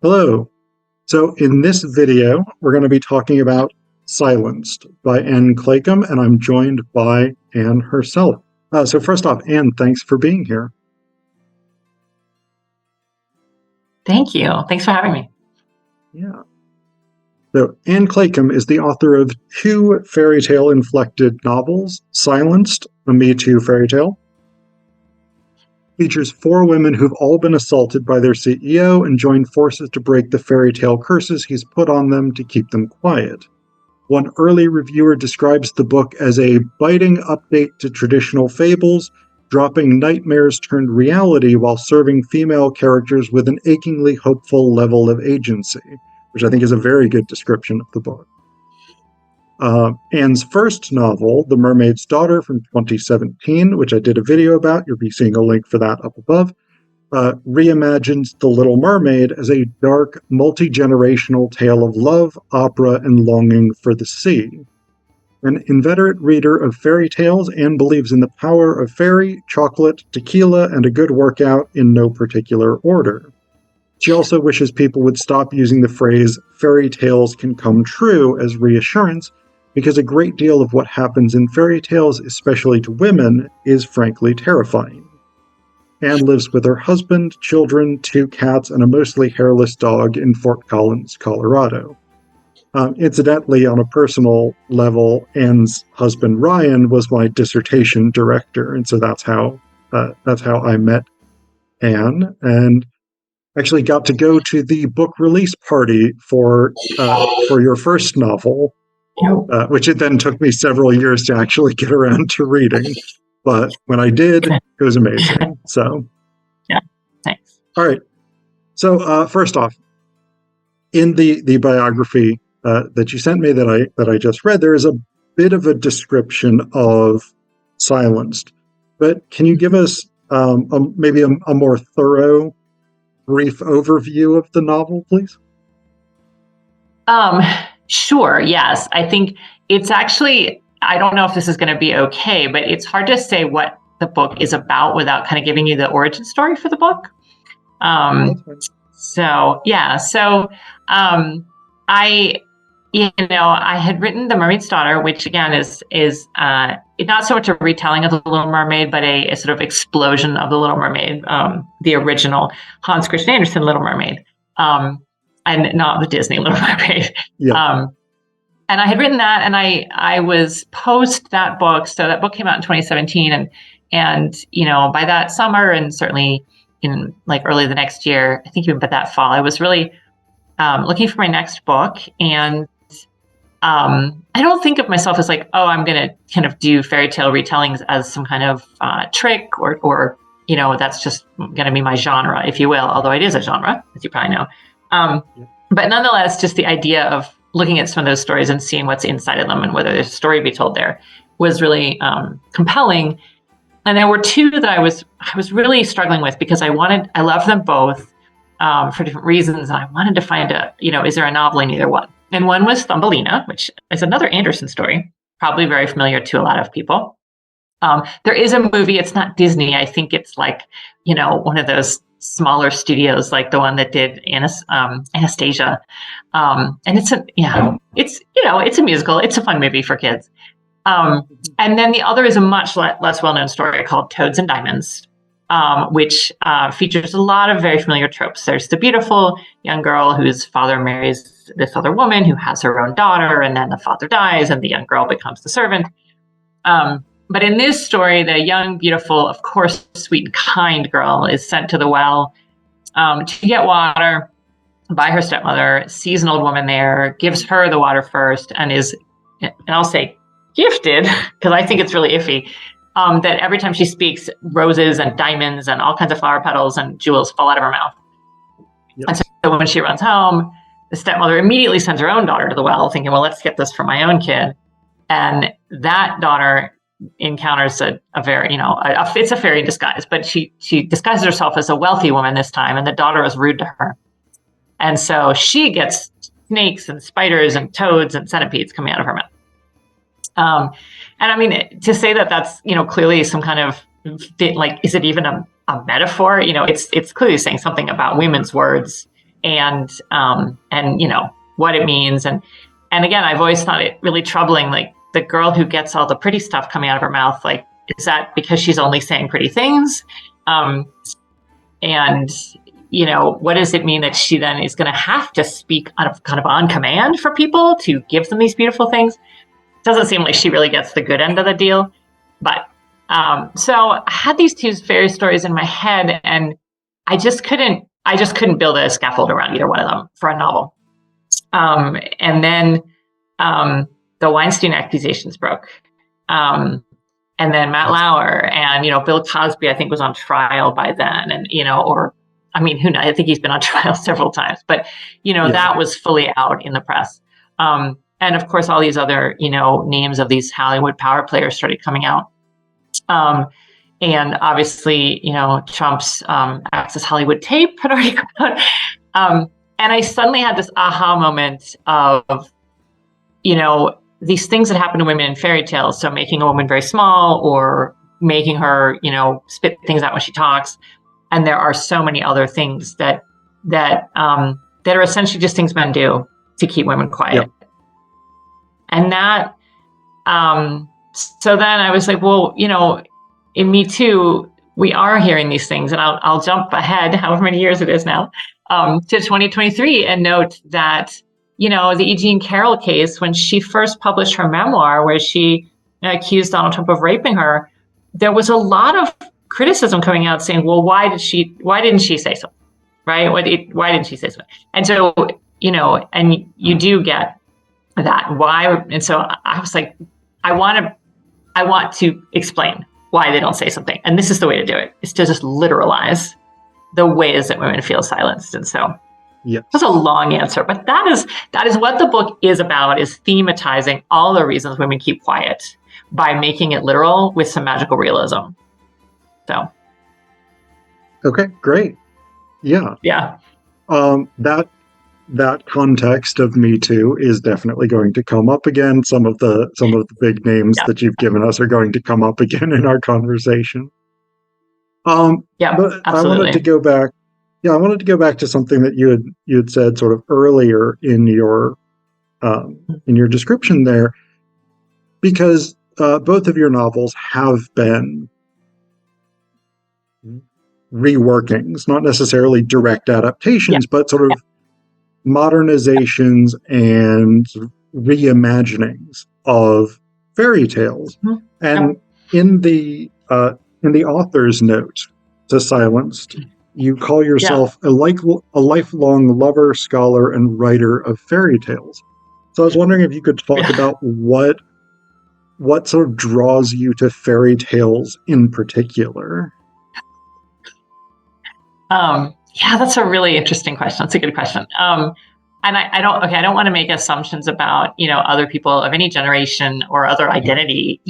Hello. So in this video, we're going to be talking about Silenced by Ann Claycomb, and I'm joined by Ann herself. So first off, Ann, thanks for being here. Thank you. Thanks for having me. Yeah. So Ann Claycomb is the author of two fairy tale inflected novels, Silenced, a Me Too fairy tale, features four women who've all been assaulted by their CEO and joined forces to break the fairy tale curses he's put on them to keep them quiet. One early reviewer describes the book as a biting update to traditional fables, dropping nightmares turned reality while serving female characters with an achingly hopeful level of agency, which I think is a very good description of the book. Ann's first novel, The Mermaid's Daughter from 2017, which I did a video about, you'll be seeing a link for that up above, reimagines The Little Mermaid as a dark, multi-generational tale of love, opera, and longing for the sea. An inveterate reader of fairy tales, Ann believes in the power of fairy, chocolate, tequila, and a good workout in no particular order. She also wishes people would stop using the phrase, fairy tales can come true, as reassurance, because a great deal of what happens in fairy tales, especially to women, is frankly terrifying. Ann lives with her husband, children, two cats, and a mostly hairless dog in Fort Collins, Colorado. Incidentally, on a personal level, Ann's husband, Ryan, was my dissertation director, and so that's how I met Ann, and actually got to go to the book release party for your first novel, which it then took me several years to actually get around to reading. But when I did, it was amazing. So, yeah, thanks. All right. So first off, in the biography that you sent me that I just read, there is a bit of a description of Silenced. But can you give us maybe a more thorough, brief overview of the novel, please? Sure. Yes. I think it's actually, I don't know if this is going to be okay, but it's hard to say what the book is about without kind of giving you the origin story for the book. I had written The Mermaid's Daughter, which again is not so much a retelling of The Little Mermaid, but a sort of explosion of The Little Mermaid, the original Hans Christian Andersen Little Mermaid, and not the Disney Little Mermaid. Yeah. And I had written that, and I was post that book. So that book came out in 2017, and by that summer, and certainly in like early the next year, I think even by that fall, I was really looking for my next book. And I don't think of myself as like, oh, I'm going to kind of do fairy tale retellings as some kind of trick or that's just going to be my genre, if you will, although it is a genre, as you probably know. But nonetheless, just the idea of looking at some of those stories and seeing what's inside of them and whether there's a story to be told there was really compelling. And there were two that I was really struggling with because I loved them both for different reasons. And I wanted to find is there a novel in either one? And one was Thumbelina, which is another Andersen story, probably very familiar to a lot of people. There is a movie. It's not Disney. I think it's like, one of those smaller studios, like the one that did Anastasia. And it's a musical. It's a fun movie for kids. And then the other is a much less well-known story called Toads and Diamonds, which features a lot of very familiar tropes. There's the beautiful young girl whose father marries this other woman who has her own daughter, and then the father dies and the young girl becomes the servant. But in this story, the young, beautiful, of course, sweet and kind girl is sent to the well to get water by her stepmother, sees an old woman there, gives her the water first, and I'll say gifted, because I think it's really iffy, that every time she speaks, roses and diamonds and all kinds of flower petals and jewels fall out of her mouth. Yep. And so when she runs home, the stepmother immediately sends her own daughter to the well, thinking, well, let's get this for my own kid. And that daughter encounters it's a fairy in disguise, but she disguises herself as a wealthy woman this time, and the daughter is rude to her. And so she gets snakes and spiders and toads and centipedes coming out of her mouth. And I mean, to say that that's, clearly some kind of, is it even a metaphor? It's clearly saying something about women's words and what it means. And again, I've always thought it really troubling, like the girl who gets all the pretty stuff coming out of her mouth, like, is that because she's only saying pretty things? And what does it mean that she then is going to have to speak kind of on command for people to give them these beautiful things? Doesn't seem like she really gets the good end of the deal. But so I had these two fairy stories in my head, and I just couldn't build a scaffold around either one of them for a novel. And then the Weinstein accusations broke. And then Matt Lauer and, Bill Cosby, I think, was on trial by then. And, who knows? I think he's been on trial several times. But, that was fully out in the press. And of course, all these other, names of these Hollywood power players started coming out. And obviously, Trump's Access Hollywood tape had already come out. And I suddenly had this aha moment of, these things that happen to women in fairy tales. So making a woman very small, or making her, spit things out when she talks. And there are so many other things that are essentially just things men do to keep women quiet. Yep. And that, so then I was like, well, in Me Too, we are hearing these things. And I'll jump ahead, however many years it is now, to 2023, and note that, the E. Jean Carroll case, when she first published her memoir, where she accused Donald Trump of raping her, there was a lot of criticism coming out saying, well, why didn't she say so? Right? Why didn't she say so? And so, and you do get that. Why? And so I was like, I want to explain why they don't say something. And this is the way to do it, is to just literalize the ways that women feel silenced. And so that's a long answer, but that is what the book is about, is thematizing all the reasons women keep quiet by making it literal with some magical realism. So. Okay, great. Yeah. Yeah. That context of Me Too is definitely going to come up again. Some of the big names that you've given us are going to come up again in our conversation. But absolutely. I wanted to go back to something that you had said sort of earlier in your description there, because both of your novels have been reworkings, not necessarily direct adaptations, but sort of modernizations and reimaginings of fairy tales. Mm-hmm. And in the author's note to Silenced, you call yourself a lifelong lover, scholar, and writer of fairy tales. So I was wondering if you could talk about what sort of draws you to fairy tales in particular. That's a really interesting question. That's a good question. And I don't want to make assumptions about, other people of any generation or other identity,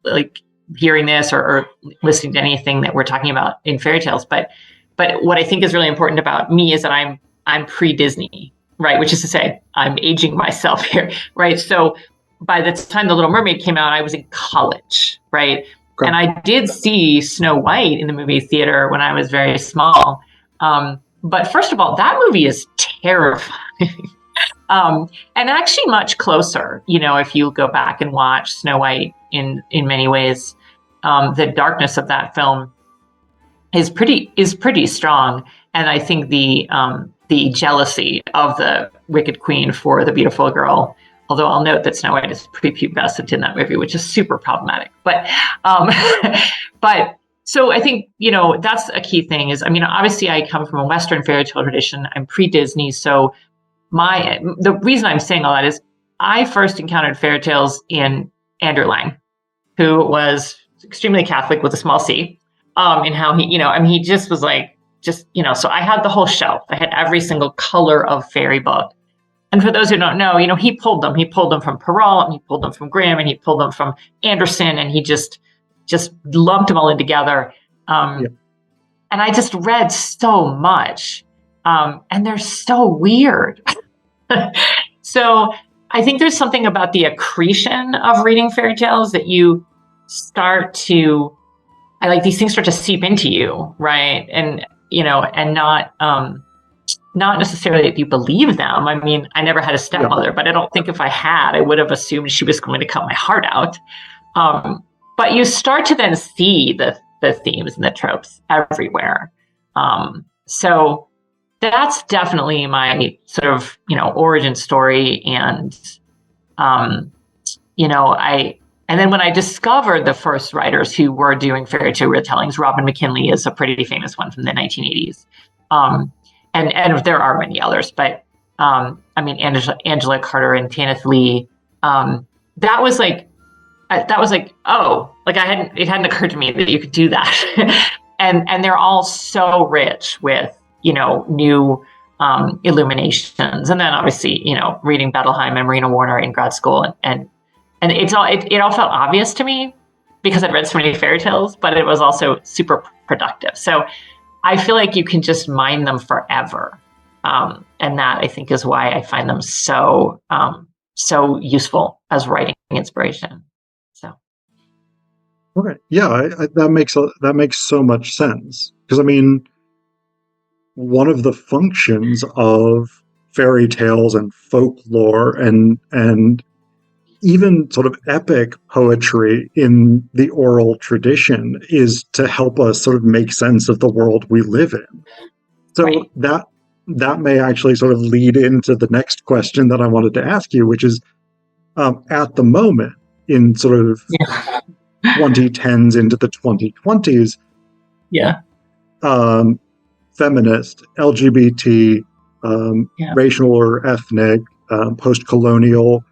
like hearing this or listening to anything that we're talking about in fairy tales. But what I think is really important about me is that I'm pre-Disney, right? Which is to say, I'm aging myself here, right? So by the time The Little Mermaid came out, I was in college, right? Okay. And I did see Snow White in the movie theater when I was very small. But first of all, that movie is terrifying. And actually much closer, if you go back and watch Snow White in many ways, the darkness of that film is pretty strong. And I think the jealousy of the wicked queen for the beautiful girl, although I'll note that Snow White is pretty pubescent in that movie, which is super problematic. But so I think, that's a key thing is, obviously I come from a Western fairy tale tradition. I'm pre-Disney. So the reason I'm saying all that is I first encountered fairy tales in Andrew Lang, who was extremely Catholic with a small c, in how he, he just was like, so I had the whole shelf. I had every single color of fairy book. And for those who don't know, he pulled them from Perrault, and he pulled them from Grimm, and he pulled them from Anderson, and he just lumped them all in together. And I just read so much, and they're so weird. So I think there's something about the accretion of reading fairy tales that you start to, these things start to seep into you, right? And, and not, not necessarily that you believe them. I mean, I never had a stepmother, but I don't think if I had, I would have assumed she was going to cut my heart out. But you start to then see the themes and the tropes everywhere. So that's definitely my sort of, origin story. And, and then when I discovered the first writers who were doing fairy tale retellings, Robin McKinley is a pretty famous one from the 1980s. And there are many others, but Angela Carter and Tanith Lee, that was like, it hadn't occurred to me that you could do that. and they're all so rich with, new illuminations. And then obviously, reading Bettelheim and Marina Warner in grad school, and it all felt obvious to me because I'd read so many fairy tales, but it was also super productive. So I feel like you can just mine them forever. And that, I think, is why I find them so useful as writing inspiration. So. Okay. Yeah, that makes so much sense. Because, I mean, one of the functions of fairy tales and folklore and even sort of epic poetry in the oral tradition is to help us sort of make sense of the world we live in. So right. that may actually sort of lead into the next question that I wanted to ask you, which is, at the moment, in sort of 2010s into the 2020s, feminist, LGBT, racial or ethnic, post-colonial,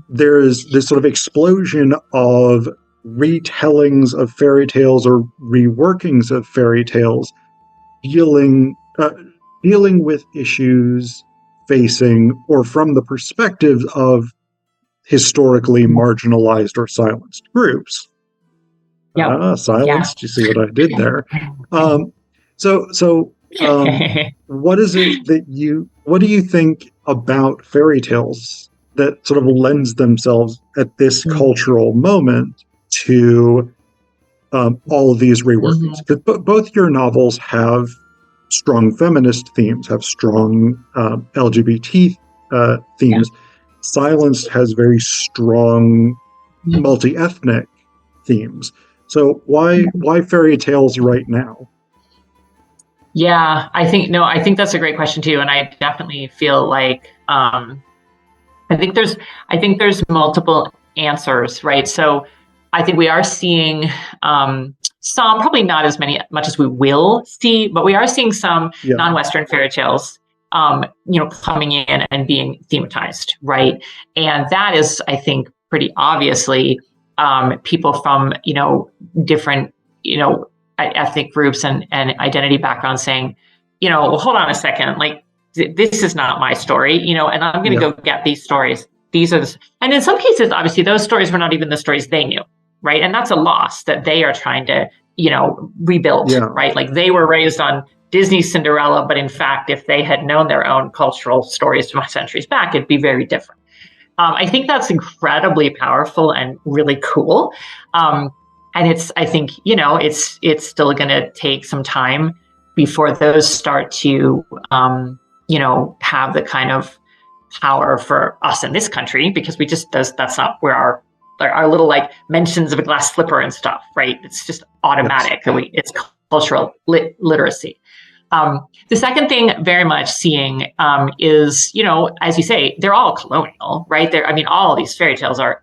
there's this sort of explosion of retellings of fairy tales or reworkings of fairy tales dealing with issues facing or from the perspectives of historically marginalized or silenced groups. Silenced. You see what I did there? What is it what do you think about fairy tales that sort of lends themselves at this cultural moment to all of these reworkings? Because both your novels have strong feminist themes, have strong LGBT themes. Silenced has very strong multi-ethnic themes. So why fairy tales right now? Yeah, I think that's a great question too, and I definitely feel like I think there's multiple answers, right? So I think we are seeing some, probably not as much as we will see, but we are seeing some non-Western fairy tales, coming in and being thematized, right? And that is, I think, pretty obviously people from, different, ethnic groups and identity backgrounds saying, well, hold on a second, like, this is not my story, and I'm going to go get these stories. These are and in some cases, obviously, those stories were not even the stories they knew, right? And that's a loss that they are trying to, rebuild, right? Like, they were raised on Disney's Cinderella, but in fact, if they had known their own cultural stories from centuries back, it'd be very different. I think that's incredibly powerful and really cool. And I think, it's still going to take some time before those start to, have the kind of power for us in this country, because that's not where our little like mentions of a glass slipper and stuff, right? It's just automatic that it's cultural literacy. The second thing very much seeing is, as you say, they're all colonial, right? All of these fairy tales are,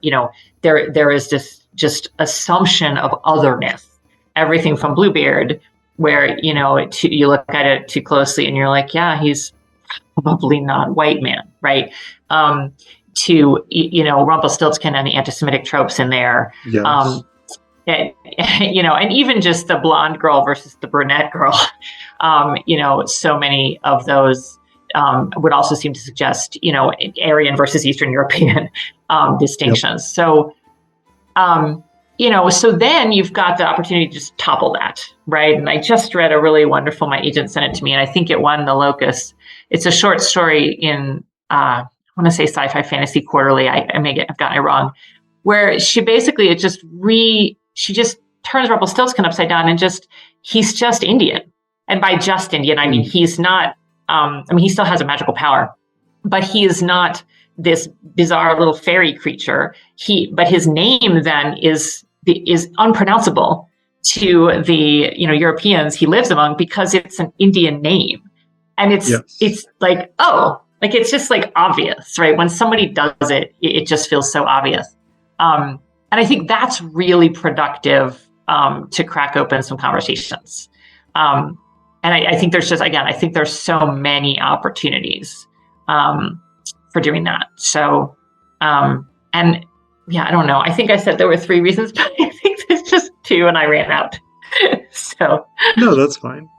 there is this just assumption of otherness. Everything from Bluebeard, where, you look at it too closely and you're like, yeah, he's probably not white man, right? To, Rumpelstiltskin and the anti-Semitic tropes in there. Yes. And even just the blonde girl versus the brunette girl, so many of those would also seem to suggest, Aryan versus Eastern European distinctions. So, so then you've got the opportunity to just topple that, right? And I just read a really wonderful, my agent sent it to me, and I think it won the Locus. It's a short story in, I want to say Sci-Fi Fantasy Quarterly. I may have gotten it wrong, where she basically, she just turns Rumpelstiltskin upside down and he's just Indian. And by just Indian, I mean, he's not I mean, he still has a magical power, but he is not this bizarre little fairy creature. But his name then is unpronounceable to the Europeans he lives among, because it's an Indian name, and it's like, oh, like it's just like obvious, right? When somebody does it, it just feels so obvious. And I think that's really productive to crack open some conversations. And I think there's just, again, I think there's so many opportunities for doing that. So, and yeah, I don't know. I think I said there were 3 reasons, but I think there's just 2 and I ran out. So no, that's fine.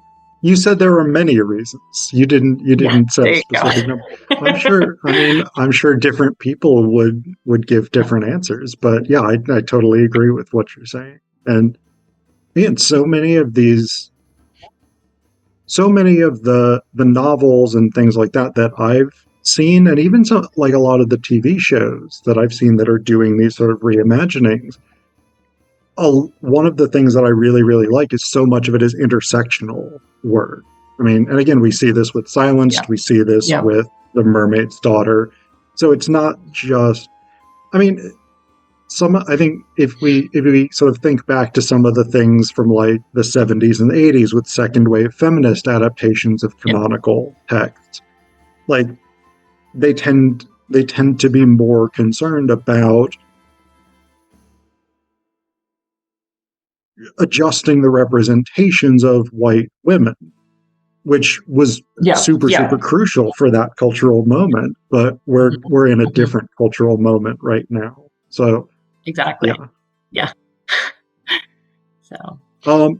You said there were many reasons. You didn't say a specific number. I'm sure different people would give different answers, but yeah, I totally agree with what you're saying. And again, so many of the novels and things like that I've seen, and even so, like a lot of the TV shows that I've seen that are doing these sort of reimaginings, one of the things that I really, really like is so much of it is intersectional work. I mean, and again, we see this with Silenced, we see this with The Mermaid's Daughter. So it's not just, I mean, I think if we sort of think back to some of the things from like the 70s and 80s with second wave feminist adaptations of canonical texts, like they tend to be more concerned about adjusting the representations of white women, which was super crucial for that cultural moment. But we're in a different cultural moment right now. So exactly, So,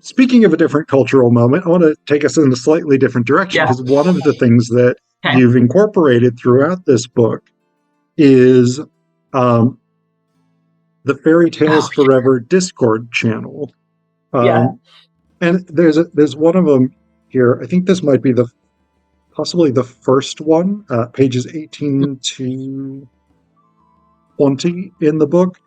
speaking of a different cultural moment, I want to take us in a slightly different direction, because one of the things that you've incorporated throughout this book is the Fairy Tales Forever Discord channel. And there's one of them here. I think this might be possibly the first one, pages 18 to 20 in the book.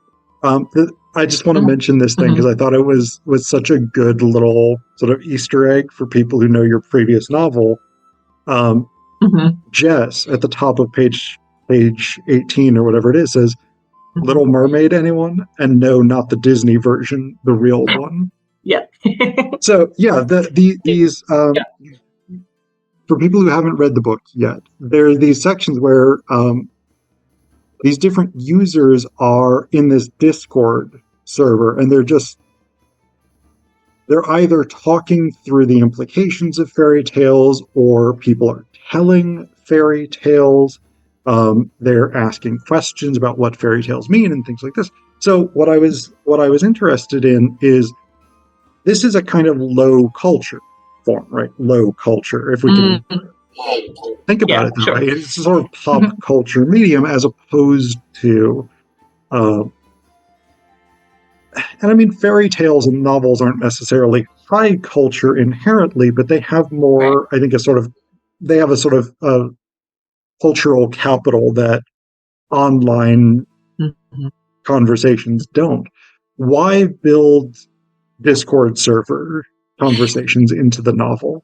I just want to mention this thing because I thought it was such a good little sort of Easter egg for people who know your previous novel. Jess, at the top of page 18 or whatever it is, says, "Little Mermaid, anyone?" And no, not the Disney version, the real one. So these for people who haven't read the book yet, there are these sections where these different users are in this Discord server, and they're either talking through the implications of fairy tales, or people are telling fairy tales. They're asking questions about what fairy tales mean and things like this. So what I was interested in is, this is a kind of low culture form, right? Low culture, if we can think about it that way. It's a sort of pop culture medium, as opposed to, and I mean, fairy tales and novels aren't necessarily high culture inherently, but they have more, I think, they have a sort of cultural capital that online conversations don't. Why build Discord server conversations into the novel?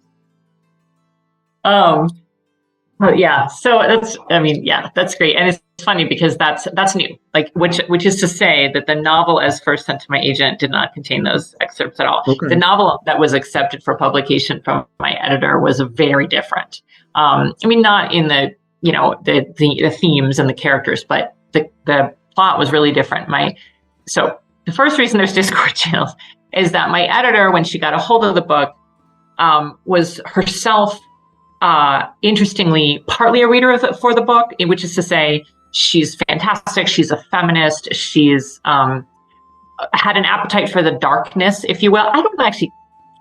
So that's great. And it's funny because that's new, like, which is to say that the novel as first sent to my agent did not contain those excerpts at all. The novel that was accepted for publication from my editor was very different. I mean, not in the themes and the characters, but the plot was really different. So the first reason there's Discord channels is that my editor, when she got a hold of the book, was herself, interestingly, partly a reader for the book, which is to say, she's fantastic. She's a feminist. She's had an appetite for the darkness, if you will. I don't actually,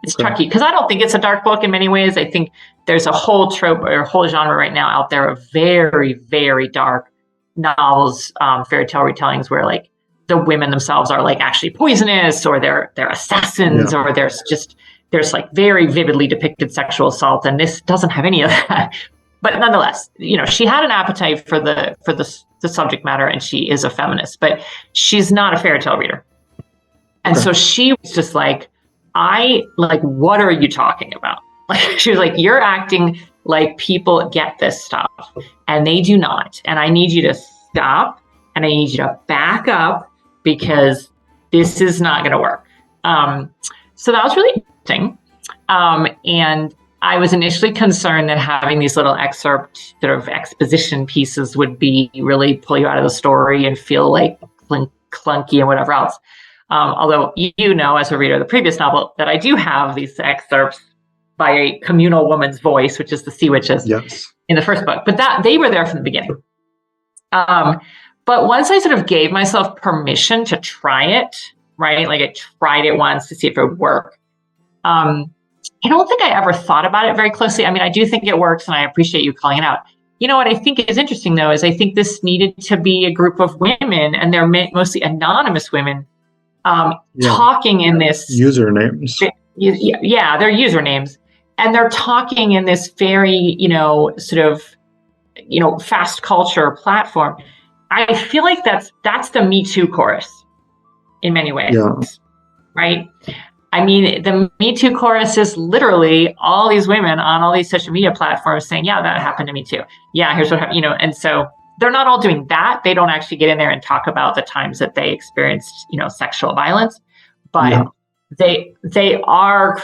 it's tricky because I don't think it's a dark book in many ways. I think there's a whole trope or whole genre right now out there of very, very dark novels, fairy tale retellings where like the women themselves are like actually poisonous, or they're assassins, or there's like very vividly depicted sexual assault, and this doesn't have any of that. But nonetheless, she had an appetite for the subject matter, and she is a feminist, but she's not a fairy tale reader. And so she was just like, what are you talking about? Like, she was like, you're acting Like, people get this stuff and they do not. And I need you to stop and I need you to back up because this is not going to work. So that was really interesting. And I was initially concerned that having these little excerpt sort of exposition pieces would be really pull you out of the story and feel like clunky and whatever else. Although you know, as a reader of the previous novel, that I do have these excerpts by a communal woman's voice, which is the Sea Witches in the first book. But that they were there from the beginning. But once I sort of gave myself permission to try it, right? Like I tried it once to see if it would work. I don't think I ever thought about it very closely. I mean, I do think it works and I appreciate you calling it out. You know what I think is interesting though, is I think this needed to be a group of women, and they're mostly anonymous women, talking in this usernames. Yeah, they're usernames. And they're talking in this very, sort of, fast culture platform. I feel like that's the Me Too chorus in many ways, right? I mean, the Me Too chorus is literally all these women on all these social media platforms saying, yeah, that happened to me too. Yeah, here's what happened, and so they're not all doing that. They don't actually get in there and talk about the times that they experienced, sexual violence, but they are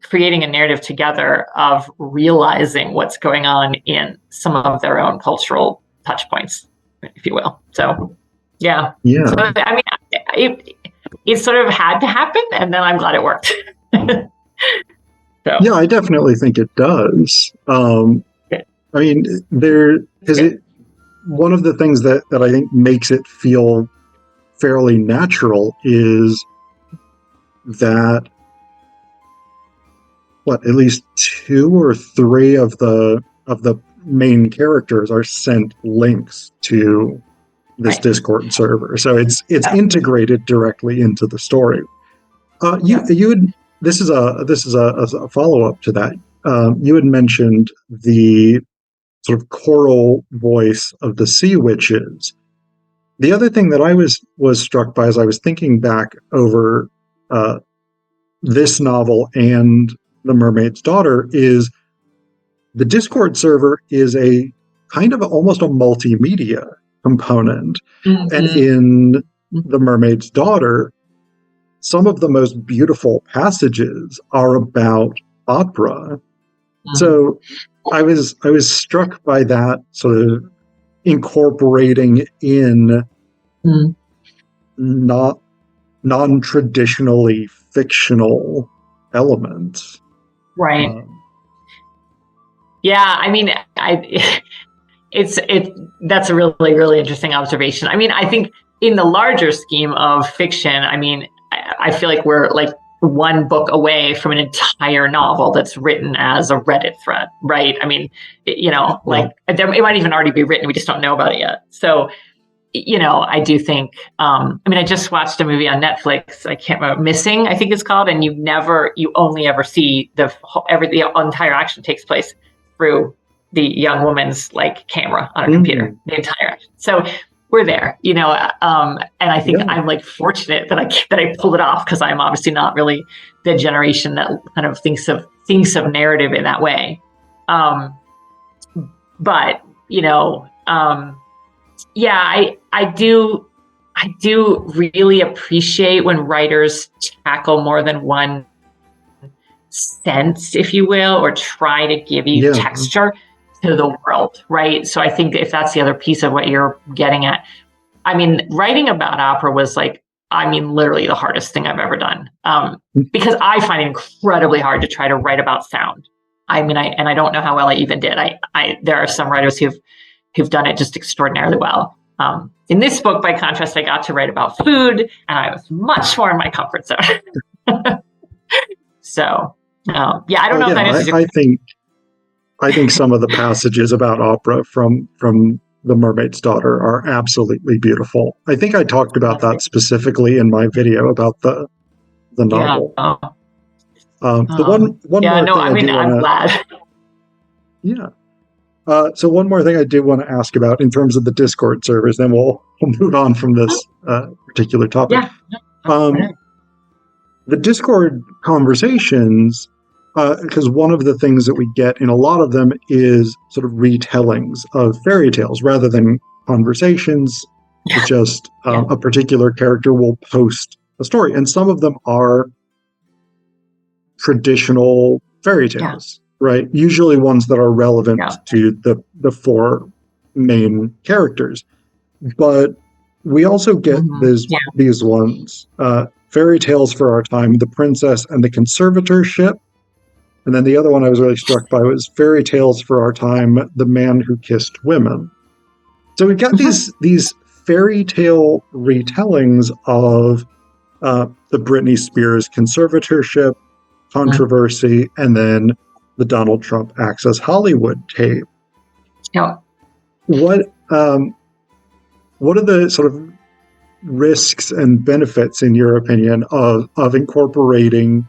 creating a narrative together of realizing what's going on in some of their own cultural touch points, if you will. So, yeah. So, I mean, it sort of had to happen, and then I'm glad it worked. Yeah, I definitely think it does. I mean, one of the things that I think makes it feel fairly natural is that at least 2 or 3 of the main characters are sent links to this Discord server, so it's integrated directly into the story. This is a follow-up to that. You had mentioned the sort of choral voice of the Sea Witches. The other thing that I was struck by as I was thinking back over this novel and The Mermaid's Daughter is the Discord server is a kind of almost a multimedia component. And in The Mermaid's Daughter, some of the most beautiful passages are about opera. So I was struck by that sort of incorporating in not non-traditionally fictional elements. Right. Yeah, I mean, that's a really, really interesting observation. I mean, I think in the larger scheme of fiction, I mean, I feel like we're like one book away from an entire novel that's written as a Reddit thread, right? I mean, it might even already be written. We just don't know about it yet. So, I do think, I just watched a movie on Netflix. I can't remember, Missing, I think it's called. And you only ever see the entire action takes place through the young woman's camera on her computer, the entire action. So we're there, and I think I'm fortunate that I pulled it off, because I'm obviously not really the generation that kind of thinks of narrative in that way. But I do really appreciate when writers tackle more than one sense, if you will, or try to give you texture to the world, right? So I think if that's the other piece of what you're getting at, I mean, writing about opera was literally the hardest thing I've ever done, because I find it incredibly hard to try to write about sound. I mean, I don't know how well I even did. There are some writers who've done it just extraordinarily well. In this book, by contrast, I got to write about food, and I was much more in my comfort zone. So, I don't know if that answers your question. I think some of the passages about opera from The Mermaid's Daughter are absolutely beautiful. I think I talked about that specifically in my video about the novel. I'm glad. Yeah. So one more thing I do want to ask about in terms of the Discord servers, then we'll move on from this particular topic. The Discord conversations because one of the things that we get in a lot of them is sort of retellings of fairy tales rather than conversations. It's just a particular character will post a story, and some of them are traditional fairy tales, right? Usually ones that are relevant to the four main characters. But we also get these ones, fairy tales for our time, The Princess and the Conservatorship. And then the other one I was really struck by was Fairy Tales for Our Time, The Man Who Kissed Women. So we've got these fairy tale retellings of the Britney Spears conservatorship controversy, and then the Donald Trump Access Hollywood tape. Yeah. What are the sort of risks and benefits, in your opinion, of incorporating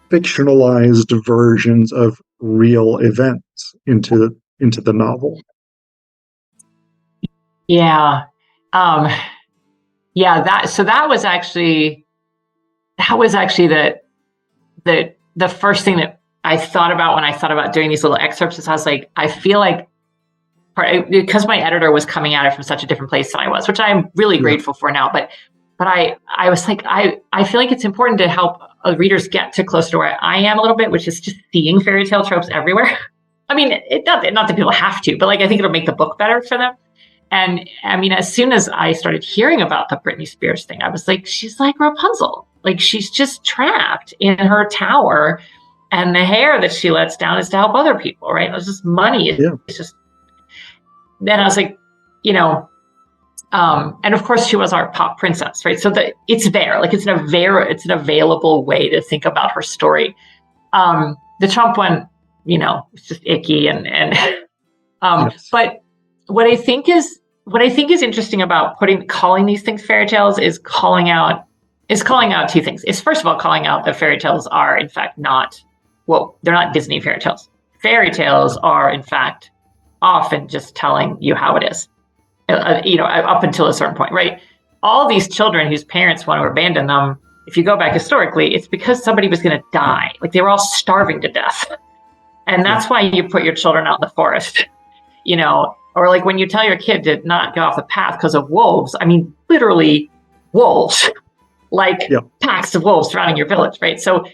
fictionalized versions of real events into the novel? Yeah. That was actually the first thing that I thought about when I thought about doing these little excerpts. Is I was like, I feel like because my editor was coming at it from such a different place than I was, which I'm really grateful for now. But I was like, I feel like it's important to help readers get to closer to where I am a little bit, which is just seeing fairy tale tropes everywhere. I mean, not that people have to, but like, I think it'll make the book better for them. And I mean, as soon as I started hearing about the Britney Spears thing, I was like, she's like Rapunzel. Like, she's just trapped in her tower, and the hair that she lets down is to help other people, right? It's just money. It's just. Then I was like, and of course she was our pop princess, right? So it's there, like it's an available way to think about her story. The Trump one, it's just icky and but what I think is interesting about calling these things fairy tales is calling out two things. It's first of all calling out that fairy tales are in fact they're not Disney fairy tales. Fairy tales are in fact often just telling you how it is, up until a certain point, right? All these children whose parents want to abandon them, if you go back historically, it's because somebody was going to die. Like, they were all starving to death. And that's why you put your children out in the forest, or like when you tell your kid to not go off the path because of wolves. I mean, literally wolves, packs of wolves surrounding your village, right? So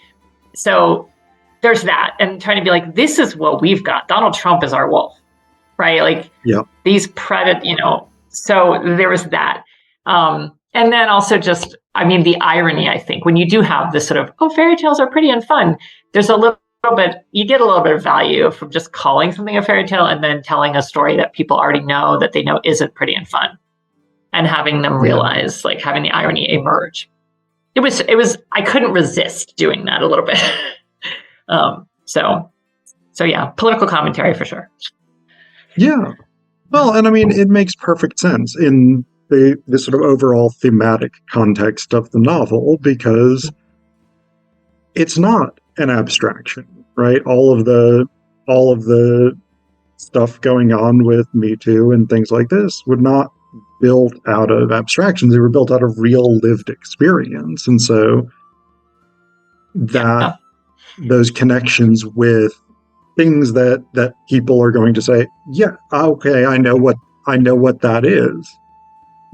there's that. And trying to be like, this is what we've got. Donald Trump is our wolf. Right? Like these so there was that. And then also just, I mean, the irony, I think, when you do have this sort of, fairy tales are pretty and fun, there's you get a little bit of value from just calling something a fairy tale and then telling a story that people already know that they know isn't pretty and fun, and having them realize, like having the irony emerge. It was, I couldn't resist doing that a little bit. So yeah, political commentary for sure. Yeah. Well, and I mean, it makes perfect sense in the sort of overall thematic context of the novel, because it's not an abstraction, right? All of the stuff going on with Me Too and things like this were not built out of abstractions. They were built out of real lived experience. And so those connections with things that people are going to say, okay, I know what that is.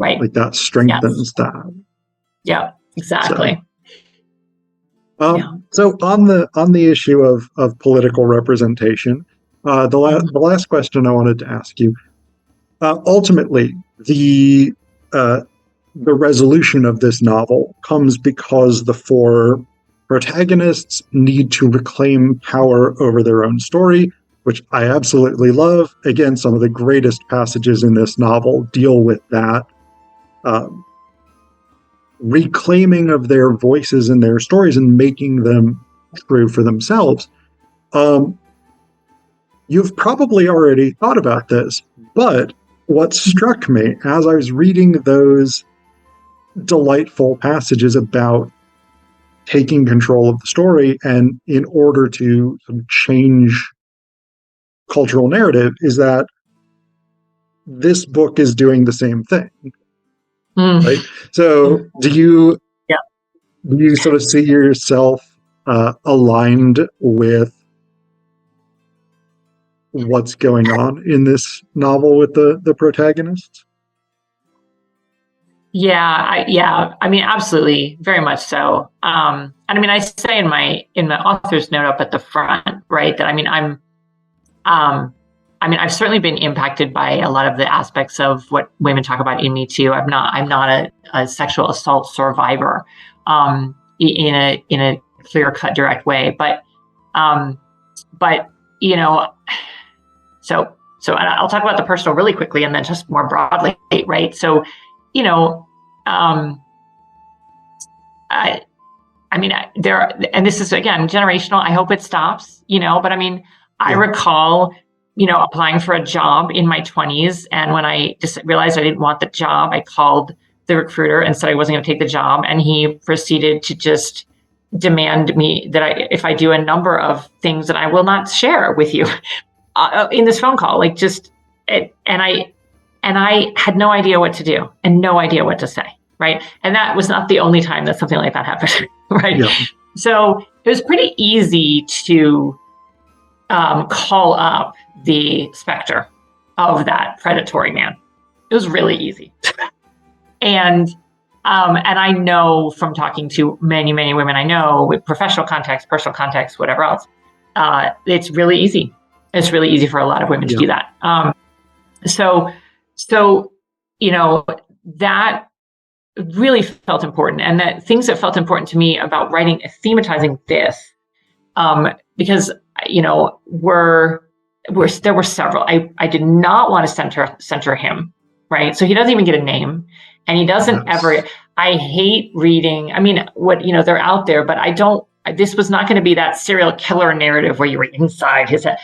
Right. Like, that strengthens that. Yeah, exactly. So on the issue of political representation, the last question I wanted to ask you, ultimately the resolution of this novel comes because the four protagonists need to reclaim power over their own story, which I absolutely love. Again, some of the greatest passages in this novel deal with that reclaiming of their voices and their stories and making them true for themselves. You've probably already thought about this, but what struck me as I was reading those delightful passages about taking control of the story and in order to change cultural narrative, is that this book is doing the same thing. Right? So do you sort of see yourself aligned with what's going on in this novel with the protagonists? Yeah. I mean, absolutely, very much so. And I mean, I say in the author's note up at the front, right, that I've certainly been impacted by a lot of the aspects of what women talk about in Me Too. I'm not a sexual assault survivor, in a clear cut, direct way, but you know, so and I'll talk about the personal really quickly, and then just more broadly, right? So, you know, I mean, and this is again generational. I hope it stops, but I mean, I recall, applying for a job in my 20s, and when I just realized I didn't want the job, I called the recruiter and said I wasn't going to take the job, and he proceeded to just demand me that if I do a number of things that I will not share with you in this phone call, and I had no idea what to do and no idea what to say. Right. And that was not the only time that something like that happened. Right. Yeah. So it was pretty easy to call up the specter of that predatory man. It was really easy. And I know from talking to many, many women I know with professional context, personal context, whatever else, it's really easy. It's really easy for a lot of women to do that. So, that really felt important, and that things that felt important to me about writing, thematizing this, because, there were several. I did not want to center him, right? So he doesn't even get a name, and he doesn't ever. I hate reading. I mean, they're out there, but I don't. This was not going to be that serial killer narrative where you were inside his head.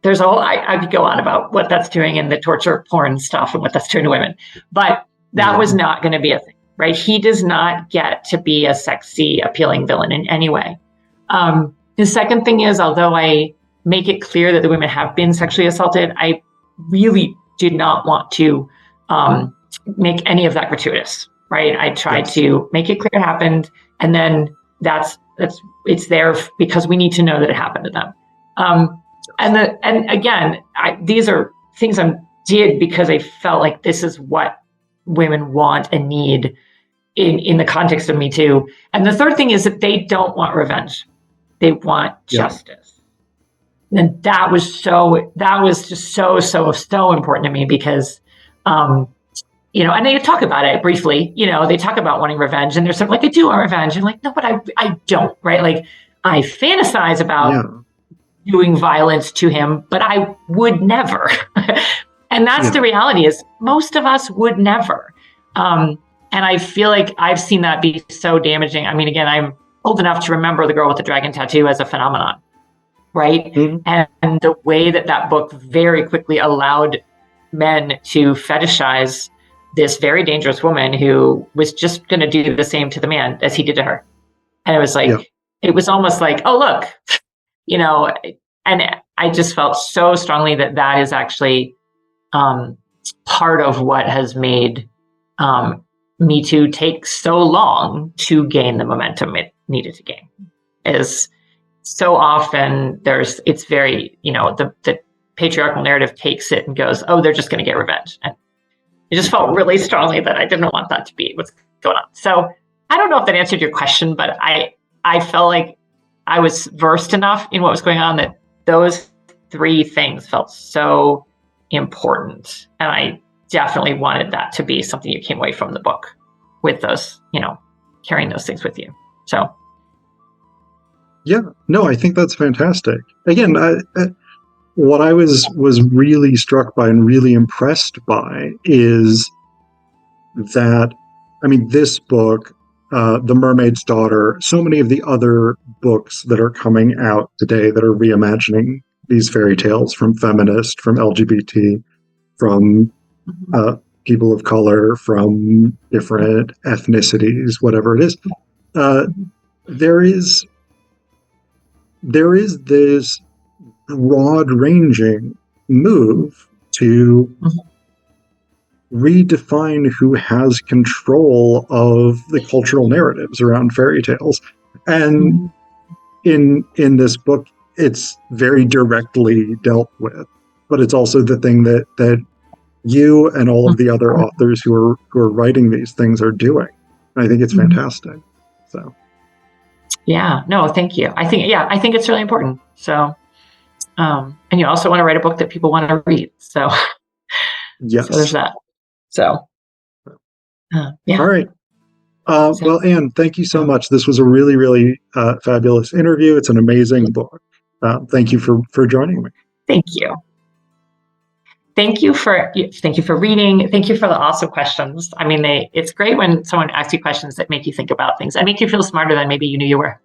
There's a whole. I could go on about what that's doing in the torture porn stuff and what that's doing to women, but that was not going to be a thing, right? He does not get to be a sexy, appealing villain in any way. The second thing is, although I make it clear that the women have been sexually assaulted, I really did not want to make any of that gratuitous, right? I tried to make it clear it happened, and then it's there because we need to know that it happened to them. And again, these are things I did because I felt like this is what women want and need in the context of Me Too. And the third thing is that they don't want revenge. They want justice. And that was just so important to me because, and they talk about it briefly, they talk about wanting revenge, and there's something like, I do want revenge. And like, no, but I don't, right? Like I fantasize about doing violence to him, but I would never. And that's the reality, is most of us would never. And I feel like I've seen that be so damaging. I mean, again, I'm old enough to remember the girl with the dragon tattoo as a phenomenon, right? Mm-hmm. And the way that book very quickly allowed men to fetishize this very dangerous woman who was just going to do the same to the man as he did to her. And it was like, it was almost like, oh, look, and I just felt so strongly that is actually part of what has made Me Too take so long to gain the momentum it needed to gain. Is so often it's very, the patriarchal narrative takes it and goes, oh, they're just going to get revenge. And it just felt really strongly that I didn't want that to be what's going on. So I don't know if that answered your question, but I felt like I was versed enough in what was going on that those three things felt so important. And I definitely wanted that to be something you came away from the book with those, carrying those things with you. So. Yeah, no, I think that's fantastic. Again, what I was really struck by and really impressed by is that, I mean, this book, The Mermaid's Daughter, so many of the other books that are coming out today that are reimagining these fairy tales from feminist, from LGBT, from people of color, from different ethnicities, whatever it is. There is this broad-ranging move to redefine who has control of the cultural narratives around fairy tales. And in this book, it's very directly dealt with, but it's also the thing that you and all of the other authors who are writing these things are doing. And I think it's fantastic. So yeah, no, thank you. I think it's really important. So and you also want to write a book that people want to read. So yes. So there's that. So yeah. All right. Well, Anne, thank you so much. This was a really, really fabulous interview. It's an amazing book. Thank you for joining me. Thank you. Thank you for reading. Thank you for the awesome questions. I mean, it's great when someone asks you questions that make you think about things and make you feel smarter than maybe you knew you were.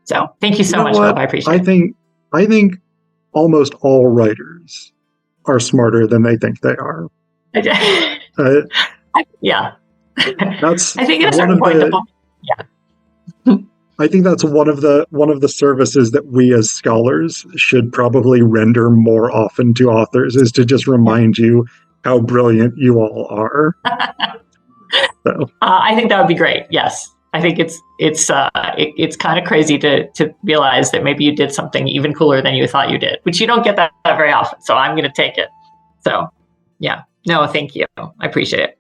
So thank you so much, Phillip. I appreciate it. I think almost all writers are smarter than they think they are. Yeah. That's I think at a certain point the book. Yeah. I think that's one of the services that we as scholars should probably render more often to authors, is to just remind you how brilliant you all are. So I think that would be great. Yes, I think it's kind of crazy to realize that maybe you did something even cooler than you thought you did, which you don't get that very often. So I'm going to take it. So yeah, no, thank you. I appreciate it.